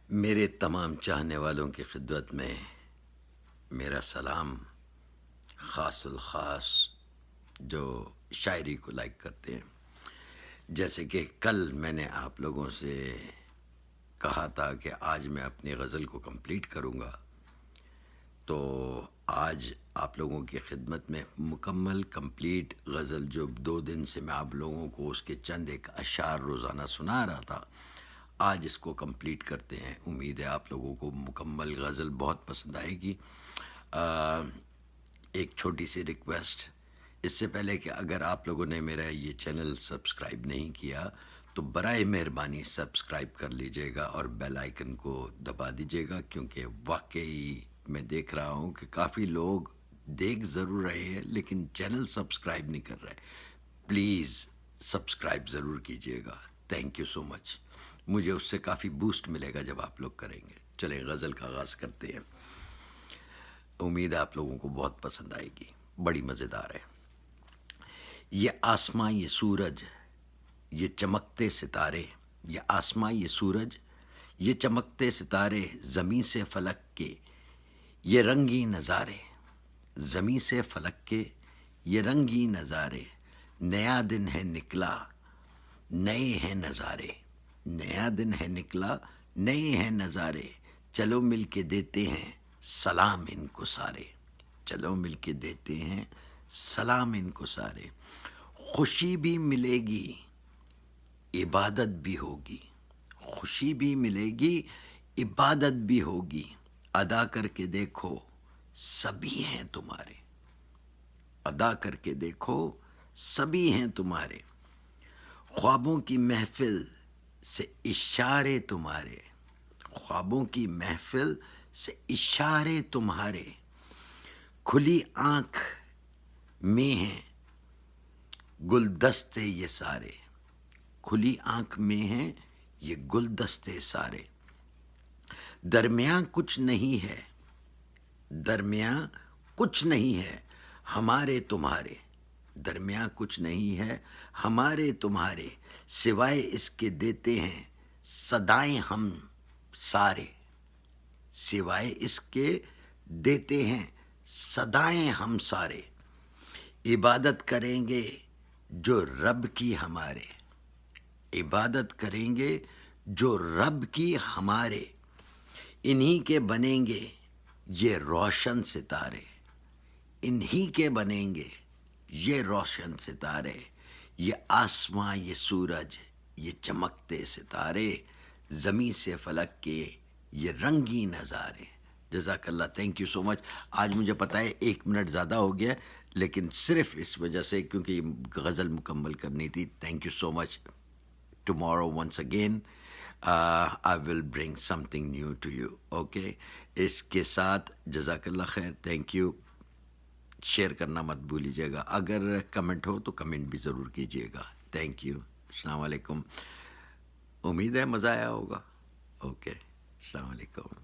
میرے تمام چاہنے والوں کی خدمت میں میرا سلام، خاص الخاص جو شاعری کو لائک کرتے ہیں. جیسے کہ کل میں نے آپ لوگوں سے کہا تھا کہ آج میں اپنی غزل کو کمپلیٹ کروں گا، تو آج آپ لوگوں کی خدمت میں مکمل کمپلیٹ غزل جو 2 دن سے میں آپ لوگوں کو اس کے چند ایک اشعار روزانہ سنا رہا تھا، آج اس کو کمپلیٹ کرتے ہیں. امید ہے آپ لوگوں کو مکمل غزل بہت پسند آئے گی. ایک چھوٹی سی ریکویسٹ، اس سے پہلے کہ اگر آپ لوگوں نے میرا یہ چینل سبسکرائب نہیں کیا تو برائے مہربانی سبسکرائب کر لیجئے گا اور بیل آئیکن کو دبا دیجئے گا، کیونکہ واقعی میں دیکھ رہا ہوں کہ کافی لوگ دیکھ ضرور رہے ہیں لیکن چینل سبسکرائب نہیں کر رہے. پلیز سبسکرائب ضرور کیجئے گا. تھینک یو سو مچ. مجھے اس سے کافی بوسٹ ملے گا جب آپ لوگ کریں گے. چلیں غزل کا آغاز کرتے ہیں. امید ہے آپ لوگوں کو بہت پسند آئے گی، بڑی مزیدار ہے. یہ آسماں یہ سورج، یہ چمکتے ستارے، یہ آسماں یہ سورج، یہ چمکتے ستارے، زمیں سے فلک کے یہ رنگی نظارے، زمیں سے فلک کے یہ رنگی نظارے، نیا دن ہے نکلا نئے ہیں نظارے، نیا دن ہے نکلا نئے ہیں نظارے، چلو مل کے دیتے ہیں سلام ان کو سارے، چلو مل کے دیتے ہیں سلام ان کو سارے. خوشی بھی ملے گی عبادت بھی ہوگی، خوشی بھی ملے گی عبادت بھی ہوگی، ادا کر کے دیکھو سبھی ہیں تمہارے، ادا کر کے دیکھو سبھی ہیں تمہارے، خوابوں کی محفل سے اشارے تمہارے، خوابوں کی محفل سے اشارے تمہارے، کھلی آنکھ میں ہیں گلدستے یہ سارے، کھلی آنکھ میں ہیں یہ گلدستے سارے، درمیاں کچھ نہیں ہے، درمیاں کچھ نہیں ہے ہمارے تمہارے، درمیاں کچھ نہیں ہے ہمارے تمہارے، سوائے اس کے دیتے ہیں صدائیں ہم سارے، سوائے اس کے دیتے ہیں صدائیں ہم سارے، عبادت کریں گے جو رب کی ہمارے، عبادت کریں گے جو رب کی ہمارے، انہی کے بنیں گے یہ روشن ستارے، انہی کے بنیں گے یہ روشن ستارے، یہ آسماں یہ سورج یہ چمکتے ستارے، زمیں سے فلک کے یہ رنگی نظارے. جزاک اللہ. تھینک یو سو مچ. آج مجھے پتہ ہے 1 منٹ زیادہ ہو گیا، لیکن صرف اس وجہ سے کیونکہ یہ غزل مکمل کرنی تھی. Thank you so much. Tomorrow once again I will bring something new to you. Okay. اس کے ساتھ جزاک اللہ خیر. Thank you. شیئر کرنا مت بھولیجیے گا. اگر کمنٹ ہو تو کمنٹ بھی ضرور کیجیے گا. Thank you. السلام علیکم. امید ہے مزہ آیا ہوگا. اوکے. السلام علیکم.